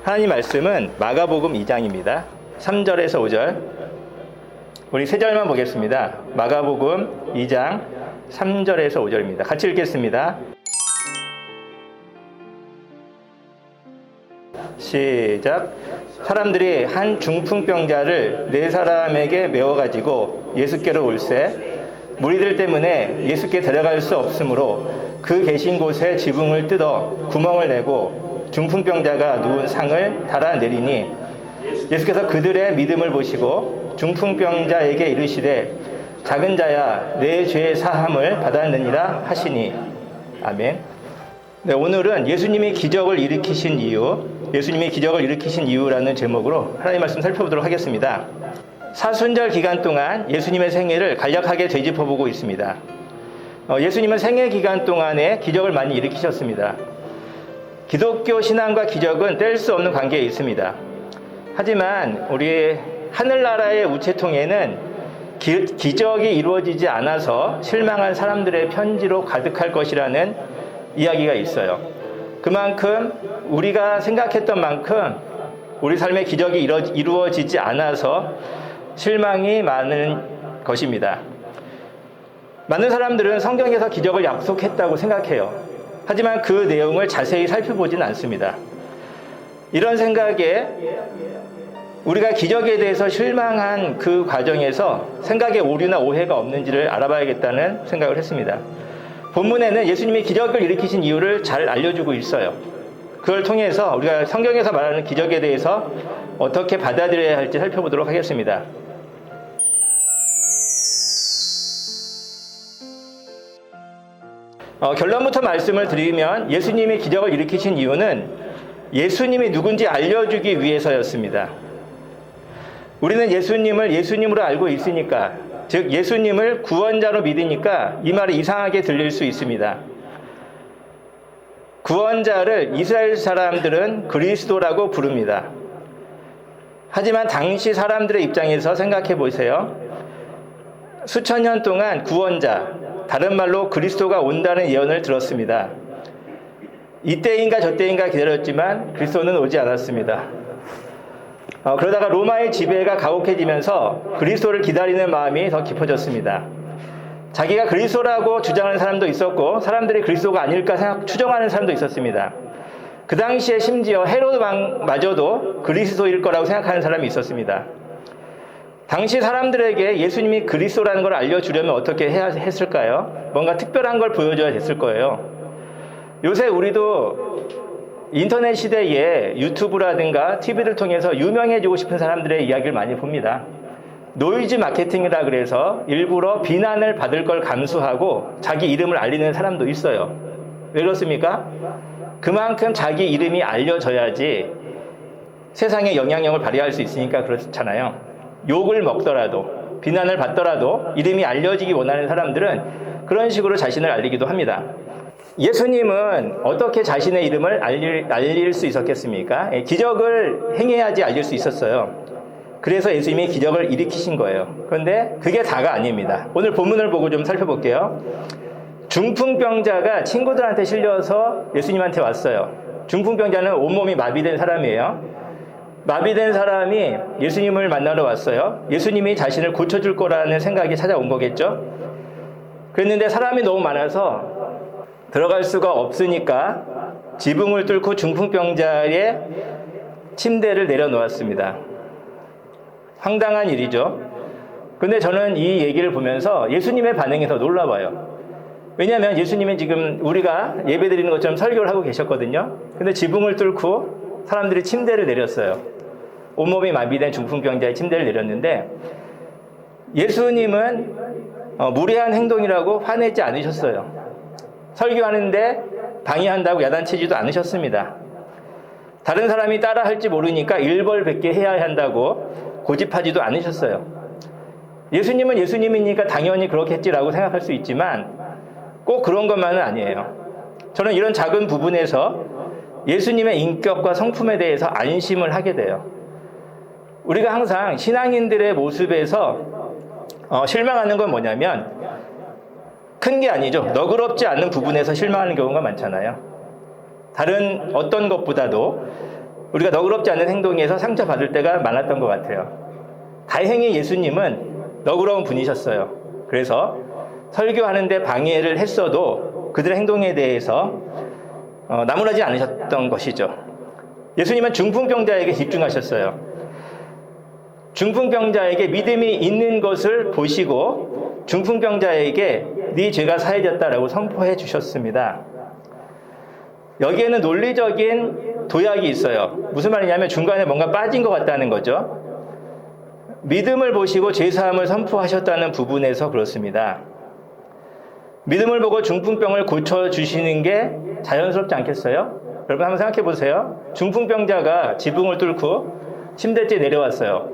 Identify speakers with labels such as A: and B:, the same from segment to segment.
A: 하나님 말씀은 마가복음 2장입니다. 3절에서 5절. 우리 세 절만 보겠습니다. 마가복음 2장 3절에서 5절입니다. 같이 읽겠습니다. 시작. 사람들이 한 중풍병자를 4사람에게 메워가지고 예수께로 올세 무리들 때문에 예수께 데려갈 수 없으므로 그 계신 곳에 지붕을 뜯어 구멍을 내고 중풍병자가 누운 상을 달아내리니 예수께서 그들의 믿음을 보시고 중풍병자에게 이르시되 작은 자야 내 죄 사함을 받았느니라 하시니. 아멘. 네, 오늘은 예수님이 기적을 일으키신 이유라는 제목으로 하나님 말씀 살펴보도록 하겠습니다. 사순절 기간 동안 예수님의 생애를 간략하게 되짚어보고 있습니다. 예수님은 생애 기간 동안에 기적을 많이 일으키셨습니다. 기독교 신앙과 기적은 뗄 수 없는 관계에 있습니다. 하지만 우리 하늘나라의 우체통에는 기적이 이루어지지 않아서 실망한 사람들의 편지로 가득할 것이라는 이야기가 있어요. 그만큼 우리가 생각했던 만큼 우리 삶의 기적이 이루어지지 않아서 실망이 많은 것입니다. 많은 사람들은 성경에서 기적을 약속했다고 생각해요. 하지만 그 내용을 자세히 살펴보진 않습니다. 이런 생각에 우리가 기적에 대해서 실망한 그 과정에서 생각에 오류나 오해가 없는지를 알아봐야겠다는 생각을 했습니다. 본문에는 예수님이 기적을 일으키신 이유를 잘 알려주고 있어요. 그걸 통해서 우리가 성경에서 말하는 기적에 대해서 어떻게 받아들여야 할지 살펴보도록 하겠습니다. 결론부터 말씀을 드리면 예수님이 기적을 일으키신 이유는 예수님이 누군지 알려주기 위해서였습니다. 우리는 예수님을 예수님으로 알고 있으니까, 즉 예수님을 구원자로 믿으니까 이 말이 이상하게 들릴 수 있습니다. 구원자를 이스라엘 사람들은 그리스도라고 부릅니다. 하지만 당시 사람들의 입장에서 생각해 보세요. 수천 년 동안 구원자, 다른 말로 그리스도가 온다는 예언을 들었습니다. 이때인가 저때인가 기다렸지만 그리스도는 오지 않았습니다. 그러다가 로마의 지배가 가혹해지면서 그리스도를 기다리는 마음이 더 깊어졌습니다. 자기가 그리스도라고 주장하는 사람도 있었고 사람들이 그리스도가 아닐까 추정하는 사람도 있었습니다. 그 당시에 심지어 헤로드 왕마저도 그리스도일 거라고 생각하는 사람이 있었습니다. 당시 사람들에게 예수님이 그리스도라는 걸 알려주려면 어떻게 해야 했을까요? 뭔가 특별한 걸 보여줘야 됐을 거예요. 요새 우리도 인터넷 시대에 유튜브라든가 TV를 통해서 유명해지고 싶은 사람들의 이야기를 많이 봅니다. 노이즈 마케팅이라 그래서 일부러 비난을 받을 걸 감수하고 자기 이름을 알리는 사람도 있어요. 왜 그렇습니까? 그만큼 자기 이름이 알려져야지 세상에 영향력을 발휘할 수 있으니까 그렇잖아요. 욕을 먹더라도 비난을 받더라도 이름이 알려지기 원하는 사람들은 그런 식으로 자신을 알리기도 합니다. 예수님은 어떻게 자신의 이름을 알릴 수 있었겠습니까? 기적을 행해야지 알릴 수 있었어요. 그래서 예수님이 기적을 일으키신 거예요. 그런데 그게 다가 아닙니다. 오늘 본문을 보고 좀 살펴볼게요. 중풍병자가 친구들한테 실려서 예수님한테 왔어요. 중풍병자는 온몸이 마비된 사람이에요. 마비된 사람이 예수님을 만나러 왔어요. 예수님이 자신을 고쳐줄 거라는 생각이 찾아온 거겠죠. 그랬는데 사람이 너무 많아서 들어갈 수가 없으니까 지붕을 뚫고 중풍병자의 침대를 내려놓았습니다. 황당한 일이죠. 근데 저는 이 얘기를 보면서 예수님의 반응이 더 놀라워요. 왜냐하면 예수님은 지금 우리가 예배드리는 것처럼 설교를 하고 계셨거든요. 근데 지붕을 뚫고 사람들이 침대를 내렸어요. 온몸이 마비된 중풍병자의 침대를 내렸는데 예수님은 무례한 행동이라고 화내지 않으셨어요. 설교하는데 방해한다고 야단치지도 않으셨습니다. 다른 사람이 따라 할지 모르니까 일벌백계 해야 한다고 고집하지도 않으셨어요. 예수님은 예수님이니까 당연히 그렇겠지라고 생각할 수 있지만 꼭 그런 것만은 아니에요. 저는 이런 작은 부분에서 예수님의 인격과 성품에 대해서 안심을 하게 돼요. 우리가 항상 신앙인들의 모습에서 실망하는 건 뭐냐면 큰 게 아니죠. 너그럽지 않은 부분에서 실망하는 경우가 많잖아요. 다른 어떤 것보다도 우리가 너그럽지 않은 행동에서 상처받을 때가 많았던 것 같아요. 다행히 예수님은 너그러운 분이셨어요. 그래서 설교하는데 방해를 했어도 그들의 행동에 대해서 나무라지 않으셨던 것이죠. 예수님은 중풍병자에게 집중하셨어요. 중풍병자에게 믿음이 있는 것을 보시고 중풍병자에게 네 죄가 사해졌다라고 선포해 주셨습니다. 여기에는 논리적인 도약이 있어요. 무슨 말이냐면 중간에 뭔가 빠진 것 같다는 거죠. 믿음을 보시고 죄사함을 선포하셨다는 부분에서 그렇습니다. 믿음을 보고 중풍병을 고쳐주시는 게 자연스럽지 않겠어요? 여러분 한번 생각해 보세요. 중풍병자가 지붕을 뚫고 침대째 내려왔어요.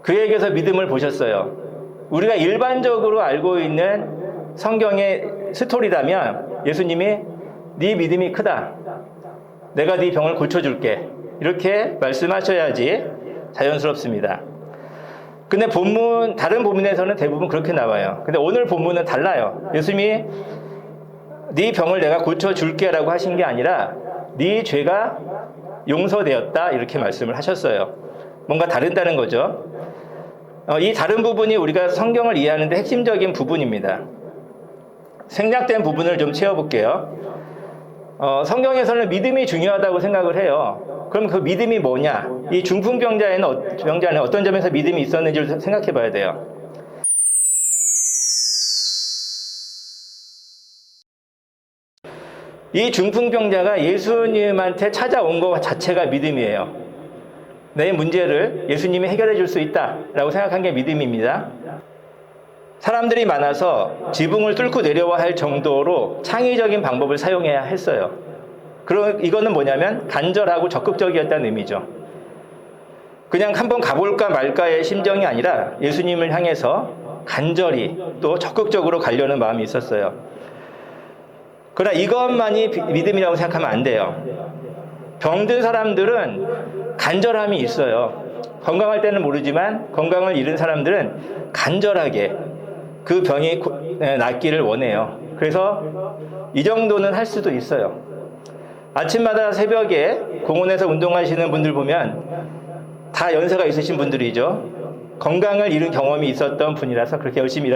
A: 그에게서 믿음을 보셨어요. 우리가 일반적으로 알고 있는 성경의 스토리라면 예수님이 네 믿음이 크다. 내가 네 병을 고쳐줄게. 이렇게 말씀하셔야지 자연스럽습니다. 근데 다른 본문에서는 대부분 그렇게 나와요. 근데 오늘 본문은 달라요. 예수님이 네 병을 내가 고쳐줄게 라고 하신 게 아니라 네 죄가 용서되었다 이렇게 말씀을 하셨어요. 뭔가 다르다는 거죠. 이 다른 부분이 우리가 성경을 이해하는 데 핵심적인 부분입니다. 생략된 부분을 좀 채워볼게요. 성경에서는 믿음이 중요하다고 생각을 해요. 그럼 그 믿음이 뭐냐? 이 중풍병자는 어떤 점에서 믿음이 있었는지를 생각해 봐야 돼요. 이 중풍병자가 예수님한테 찾아온 것 자체가 믿음이에요. 내 문제를 예수님이 해결해 줄 수 있다라고 생각한 게 믿음입니다. 사람들이 많아서 지붕을 뚫고 내려와 할 정도로 창의적인 방법을 사용해야 했어요. 그럼 이거는 뭐냐면 간절하고 적극적이었다는 의미죠. 그냥 한번 가볼까 말까의 심정이 아니라 예수님을 향해서 간절히 또 적극적으로 가려는 마음이 있었어요. 그러나 이것만이 믿음이라고 생각하면 안 돼요. 병든 사람들은 간절함이 있어요. 건강할 때는 모르지만 건강을 잃은 사람들은 간절하게 그 병이 낫기를 원해요. 그래서 이 정도는 할 수도 있어요. 아침마다 새벽에 공원에서 운동하시는 분들 보면 다 연세가 있으신 분들이죠. 건강을 잃은 경험이 있었던 분이라서 그렇게 열심히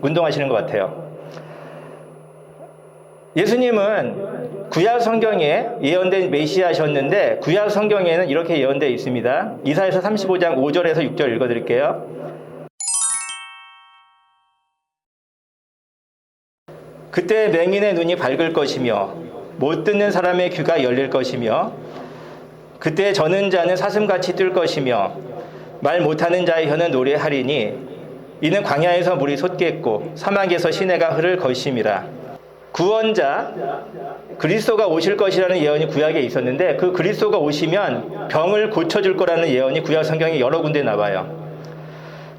A: 운동하시는 것 같아요. 예수님은 구약 성경에 예언된 메시아셨는데 구약 성경에는 이렇게 예언되어 있습니다. 이사야서 35장 5절에서 6절 읽어드릴게요. 그때 맹인의 눈이 밝을 것이며 못 듣는 사람의 귀가 열릴 것이며 그때 저는 자는 사슴같이 뜰 것이며 말 못하는 자의 혀는 노래하리니 이는 광야에서 물이 솟겠고 사막에서 시내가 흐를 것임이라. 구원자 그리스도가 오실 것이라는 예언이 구약에 있었는데 그 그리스도가 오시면 병을 고쳐줄 거라는 예언이 구약 성경에 여러 군데 나와요.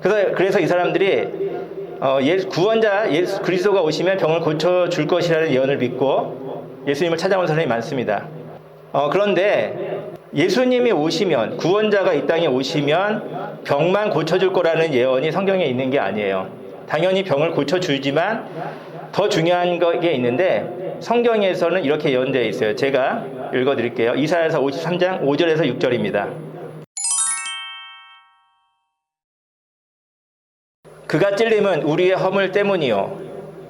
A: 그래서 이 사람들이 구원자 그리스도가 오시면 병을 고쳐줄 것이라는 예언을 믿고 예수님을 찾아온 사람이 많습니다. 그런데 예수님이 오시면 구원자가 이 땅에 오시면 병만 고쳐줄 거라는 예언이 성경에 있는 게 아니에요. 당연히 병을 고쳐주지만 더 중요한 게 있는데 성경에서는 이렇게 예언되어 있어요. 제가 읽어드릴게요. 이사야서 53장 5절에서 6절입니다. 그가 찔림은 우리의 허물 때문이요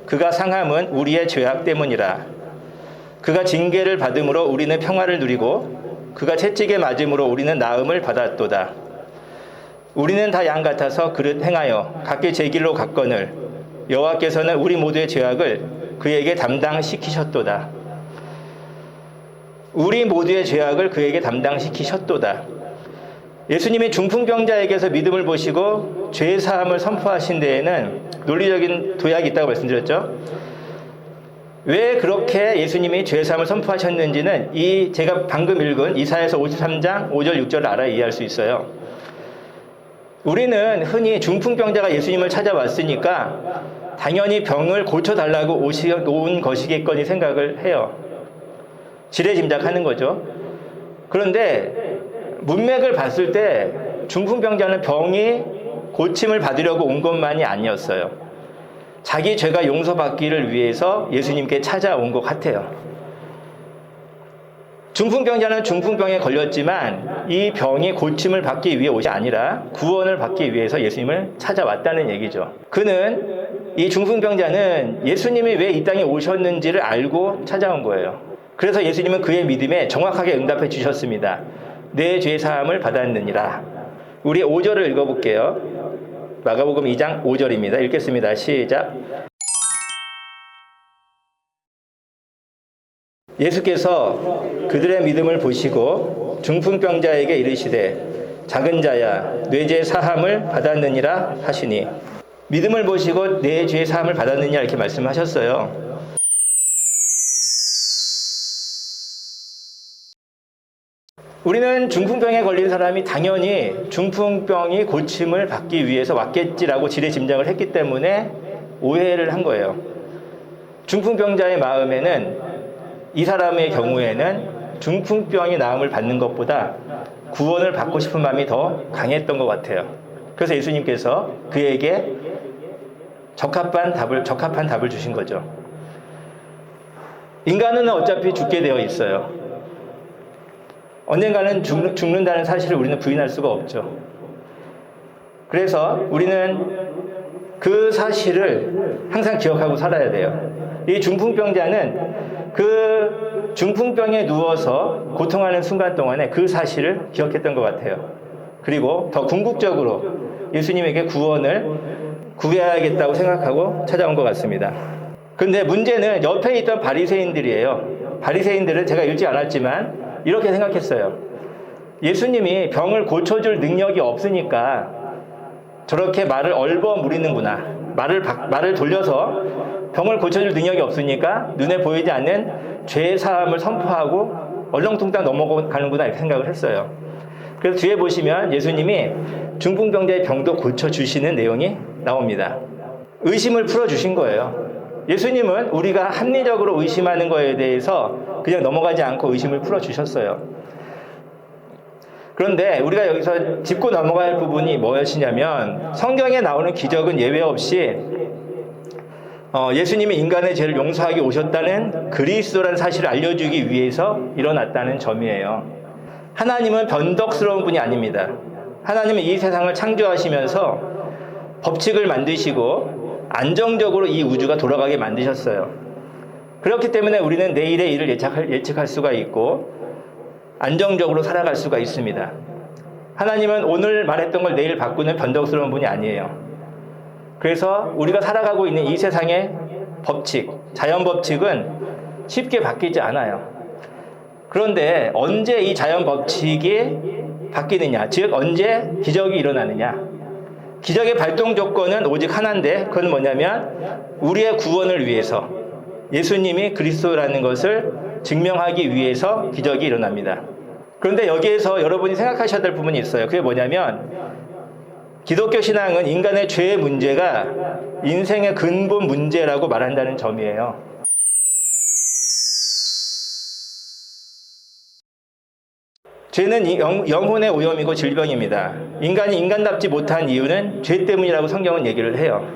A: 그가 상함은 우리의 죄악 때문이라. 그가 징계를 받음으로 우리는 평화를 누리고 그가 채찍에 맞음으로 우리는 나음을 받았도다. 우리는 다 양 같아서 그릇 행하여 각기 제 길로 갔거늘 여호와께서는 우리 모두의 죄악을 그에게 담당시키셨도다. 우리 모두의 죄악을 그에게 담당시키셨도다. 예수님이 중풍병자에게서 믿음을 보시고 죄사함을 선포하신 데에는 논리적인 도약이 있다고 말씀드렸죠. 왜 그렇게 예수님이 죄사함을 선포하셨는지는 제가 방금 읽은 이사야서 53장 5절 6절을 알아야 이해할 수 있어요. 우리는 흔히 중풍병자가 예수님을 찾아왔으니까 당연히 병을 고쳐달라고 온 것이겠거니 생각을 해요. 지레짐작하는 거죠. 그런데 문맥을 봤을 때 중풍병자는 병이 고침을 받으려고 온 것만이 아니었어요. 자기 죄가 용서받기를 위해서 예수님께 찾아온 것 같아요. 중풍병자는 중풍병에 걸렸지만 이 병이 고침을 받기 위해 옷이 아니라 구원을 받기 위해서 예수님을 찾아왔다는 얘기죠. 그는 이 중풍병자는 예수님이 왜 이 땅에 오셨는지를 알고 찾아온 거예요. 그래서 예수님은 그의 믿음에 정확하게 응답해 주셨습니다. 내 죄 사함을 받았느니라. 우리 5절을 읽어볼게요. 마가복음 2장 5절입니다. 읽겠습니다. 시작. 예수께서 그들의 믿음을 보시고 중풍병자에게 이르시되 작은 자야 내 죄 사함을 받았느니라 하시니, 믿음을 보시고 내 죄 사함을 받았느냐 이렇게 말씀하셨어요. 우리는 중풍병에 걸린 사람이 당연히 중풍병이 고침을 받기 위해서 왔겠지라고 지레짐작을 했기 때문에 오해를 한 거예요. 중풍병자의 마음에는 이 사람의 경우에는 중풍병이 나음을 받는 것보다 구원을 받고 싶은 마음이 더 강했던 것 같아요. 그래서 예수님께서 그에게 적합한 답을 주신 거죠. 인간은 어차피 죽게 되어 있어요. 언젠가는 죽는다는 사실을 우리는 부인할 수가 없죠. 그래서 우리는 그 사실을 항상 기억하고 살아야 돼요. 이 중풍병자는 그 중풍병에 누워서 고통하는 순간 동안에 그 사실을 기억했던 것 같아요. 그리고 더 궁극적으로 예수님에게 구원을 구해야겠다고 생각하고 찾아온 것 같습니다. 그런데 문제는 옆에 있던 바리새인들이에요. 바리새인들은 제가 읽지 않았지만 이렇게 생각했어요. 예수님이 병을 고쳐줄 능력이 없으니까 저렇게 말을 얼버무리는구나. 말을 돌려서 병을 고쳐줄 능력이 없으니까 눈에 보이지 않는 죄 사함을 선포하고 얼렁뚱땅 넘어가는구나 이렇게 생각을 했어요. 그래서 뒤에 보시면 예수님이 중풍병자의 병도 고쳐주시는 내용이 나옵니다. 의심을 풀어주신 거예요. 예수님은 우리가 합리적으로 의심하는 거에 대해서 그냥 넘어가지 않고 의심을 풀어주셨어요. 그런데 우리가 여기서 짚고 넘어가야 할 부분이 무엇이냐면, 성경에 나오는 기적은 예외 없이 예수님이 인간의 죄를 용서하기 오셨다는 그리스도라는 사실을 알려주기 위해서 일어났다는 점이에요. 하나님은 변덕스러운 분이 아닙니다. 하나님은 이 세상을 창조하시면서 법칙을 만드시고 안정적으로 이 우주가 돌아가게 만드셨어요. 그렇기 때문에 우리는 내일의 일을 예측할 수가 있고 안정적으로 살아갈 수가 있습니다. 하나님은 오늘 말했던 걸 내일 바꾸는 변덕스러운 분이 아니에요. 그래서 우리가 살아가고 있는 이 세상의 법칙, 자연 법칙은 쉽게 바뀌지 않아요. 그런데 언제 이 자연 법칙이 바뀌느냐, 즉 언제 기적이 일어나느냐. 기적의 발동 조건은 오직 하나인데, 그건 뭐냐면 우리의 구원을 위해서, 예수님이 그리스도라는 것을 증명하기 위해서 기적이 일어납니다. 그런데 여기에서 여러분이 생각하셔야 될 부분이 있어요. 그게 뭐냐면 기독교 신앙은 인간의 죄의 문제가 인생의 근본 문제라고 말한다는 점이에요. 죄는 영혼의 오염이고 질병입니다. 인간이 인간답지 못한 이유는 죄 때문이라고 성경은 얘기를 해요.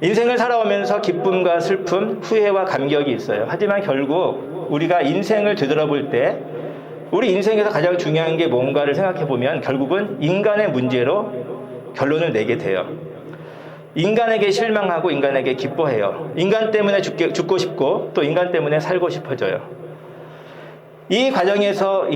A: 인생을 살아오면서 기쁨과 슬픔, 후회와 감격이 있어요. 하지만 결국 우리가 인생을 되돌아볼 때 우리 인생에서 가장 중요한 게 뭔가를 생각해 보면 결국은 인간의 문제로 결론을 내게 돼요. 인간에게 실망하고 인간에게 기뻐해요. 인간 때문에 죽고 싶고 또 인간 때문에 살고 싶어져요. 이 과정에서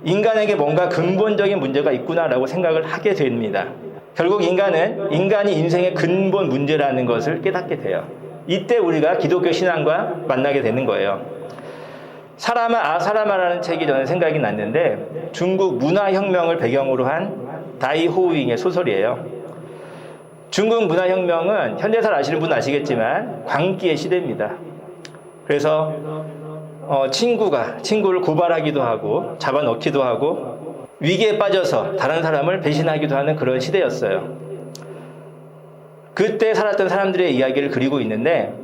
A: 인간에게 뭔가 근본적인 문제가 있구나라고 생각을 하게 됩니다. 결국 인간이 인생의 근본 문제라는 것을 깨닫게 돼요. 이때 우리가 기독교 신앙과 만나게 되는 거예요. 사람아라는 책이 저는 생각이 났는데 중국 문화혁명을 배경으로 한 다이호잉의 소설이에요. 중국 문화혁명은 현대사를 아시는 분은 아시겠지만 광기의 시대입니다. 그래서 친구를 고발하기도 하고 잡아넣기도 하고 위기에 빠져서 다른 사람을 배신하기도 하는 그런 시대였어요. 그때 살았던 사람들의 이야기를 그리고 있는데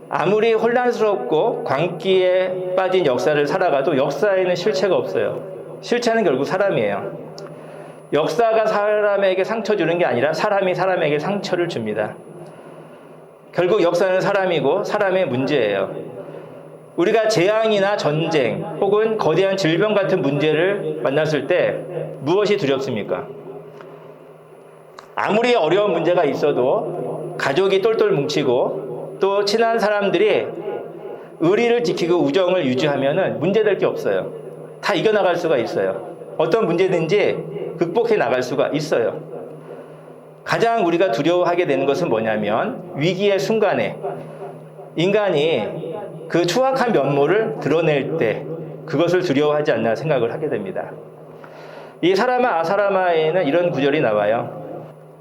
A: 아무리 혼란스럽고 광기에 빠진 역사를 살아가도 역사에는 실체가 없어요. 실체는 결국 사람이에요. 역사가 사람에게 상처 주는 게 아니라 사람이 사람에게 상처를 줍니다. 결국 역사는 사람이고 사람의 문제예요. 우리가 재앙이나 전쟁 혹은 거대한 질병 같은 문제를 만났을 때 무엇이 두렵습니까? 아무리 어려운 문제가 있어도 가족이 똘똘 뭉치고 또 친한 사람들이 의리를 지키고 우정을 유지하면 문제될 게 없어요. 다 이겨나갈 수가 있어요. 어떤 문제든지 극복해 나갈 수가 있어요. 가장 우리가 두려워하게 되는 것은 뭐냐면 위기의 순간에 인간이 그 추악한 면모를 드러낼 때 그것을 두려워하지 않나 생각을 하게 됩니다. 이 사라마 아사라마에는 이런 구절이 나와요.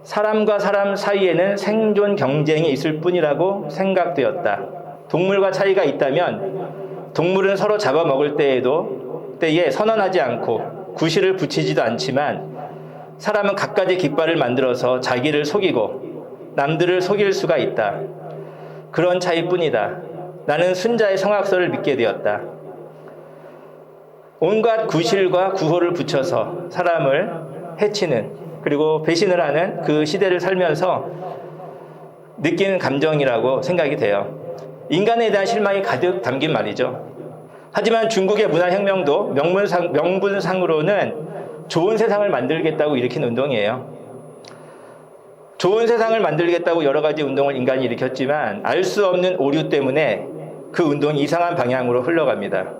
A: 사람과 사람 사이에는 생존 경쟁이 있을 뿐이라고 생각되었다. 동물과 차이가 있다면 동물은 서로 잡아먹을 때에 선언하지 않고 구실을 붙이지도 않지만 사람은 갖가지 깃발을 만들어서 자기를 속이고 남들을 속일 수가 있다. 그런 차이뿐이다. 나는 순자의 성악설을 믿게 되었다. 온갖 구실과 구호를 붙여서 사람을 해치는 그리고 배신을 하는 그 시대를 살면서 느끼는 감정이라고 생각이 돼요. 인간에 대한 실망이 가득 담긴 말이죠. 하지만 중국의 문화혁명도 명분상으로는 좋은 세상을 만들겠다고 일으킨 운동이에요. 좋은 세상을 만들겠다고 여러 가지 운동을 인간이 일으켰지만 알 수 없는 오류 때문에 그 운동이 이상한 방향으로 흘러갑니다.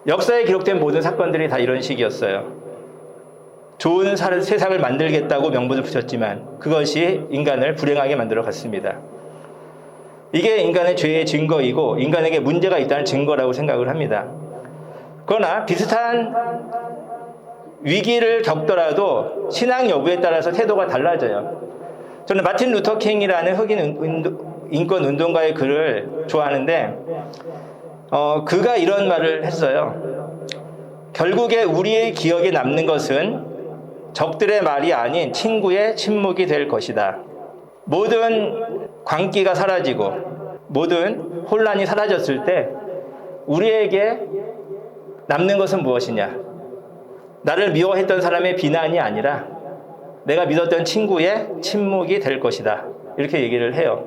A: 역사에 기록된 모든 사건들이 다 이런 식이었어요. 좋은 세상을 만들겠다고 명분을 붙였지만 그것이 인간을 불행하게 만들어 갔습니다. 이게 인간의 죄의 증거이고 인간에게 문제가 있다는 증거라고 생각을 합니다. 그러나 비슷한 위기를 겪더라도 신앙 여부에 따라서 태도가 달라져요. 저는 마틴 루터 킹이라는 흑인 인권 운동가의 글을 좋아하는데 그가 이런 말을 했어요. 결국에 우리의 기억에 남는 것은 적들의 말이 아닌 친구의 침묵이 될 것이다. 모든 광기가 사라지고 모든 혼란이 사라졌을 때 우리에게 남는 것은 무엇이냐? 나를 미워했던 사람의 비난이 아니라 내가 믿었던 친구의 침묵이 될 것이다. 이렇게 얘기를 해요.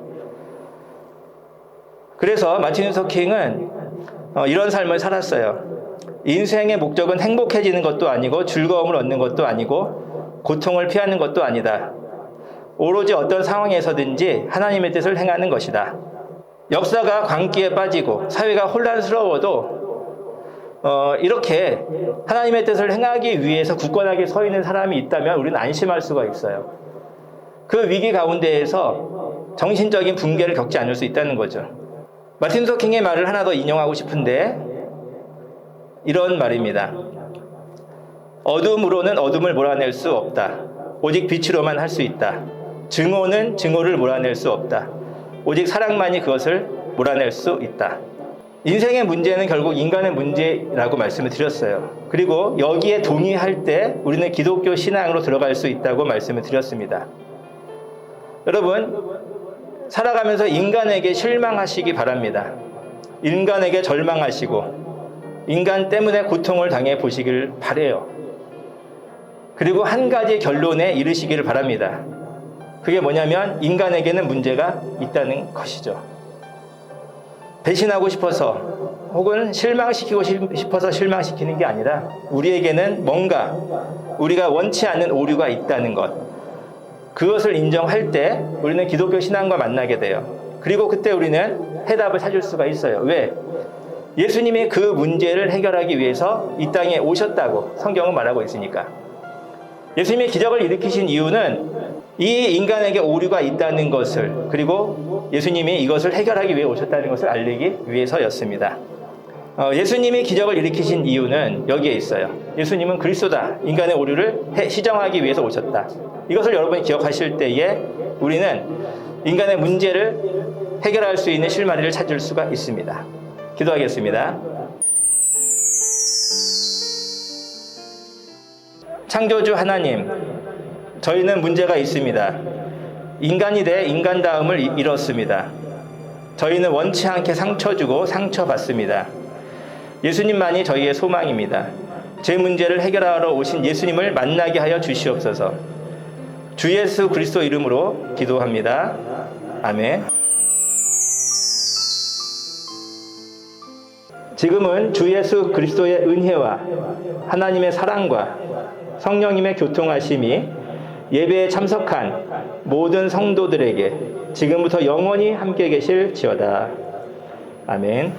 A: 그래서 마틴 루터 킹은 이런 삶을 살았어요. 인생의 목적은 행복해지는 것도 아니고 즐거움을 얻는 것도 아니고 고통을 피하는 것도 아니다. 오로지 어떤 상황에서든지 하나님의 뜻을 행하는 것이다. 역사가 광기에 빠지고 사회가 혼란스러워도 이렇게 하나님의 뜻을 행하기 위해서 굳건하게 서 있는 사람이 있다면 우리는 안심할 수가 있어요. 그 위기 가운데에서 정신적인 붕괴를 겪지 않을 수 있다는 거죠. 마틴 루터 킹의 말을 하나 더 인용하고 싶은데 이런 말입니다. 어둠으로는 어둠을 몰아낼 수 없다. 오직 빛으로만 할 수 있다. 증오는 증오를 몰아낼 수 없다. 오직 사랑만이 그것을 몰아낼 수 있다. 인생의 문제는 결국 인간의 문제라고 말씀을 드렸어요. 그리고 여기에 동의할 때 우리는 기독교 신앙으로 들어갈 수 있다고 말씀을 드렸습니다. 여러분, 살아가면서 인간에게 실망하시기 바랍니다. 인간에게 절망하시고 인간 때문에 고통을 당해 보시길 바라요. 그리고 한 가지 결론에 이르시기를 바랍니다. 그게 뭐냐면 인간에게는 문제가 있다는 것이죠. 배신하고 싶어서 혹은 실망시키고 싶어서 실망시키는 게 아니라 우리에게는 뭔가 우리가 원치 않는 오류가 있다는 것, 그것을 인정할 때 우리는 기독교 신앙과 만나게 돼요. 그리고 그때 우리는 해답을 찾을 수가 있어요. 왜? 예수님이 그 문제를 해결하기 위해서 이 땅에 오셨다고 성경은 말하고 있으니까. 예수님이 기적을 일으키신 이유는 이 인간에게 오류가 있다는 것을, 그리고 예수님이 이것을 해결하기 위해 오셨다는 것을 알리기 위해서였습니다. 예수님이 기적을 일으키신 이유는 여기에 있어요. 예수님은 그리스도다. 인간의 오류를 시정하기 위해서 오셨다. 이것을 여러분이 기억하실 때에 우리는 인간의 문제를 해결할 수 있는 실마리를 찾을 수가 있습니다. 기도하겠습니다. 창조주 하나님, 저희는 문제가 있습니다. 인간이 돼 인간다움을 잃었습니다. 저희는 원치 않게 상처 주고 상처받습니다. 예수님만이 저희의 소망입니다. 제 문제를 해결하러 오신 예수님을 만나게 하여 주시옵소서. 주 예수 그리스도 이름으로 기도합니다. 아멘. 지금은 주 예수 그리스도의 은혜와 하나님의 사랑과 성령님의 교통하심이 예배에 참석한 모든 성도들에게 지금부터 영원히 함께 계실지어다. 아멘.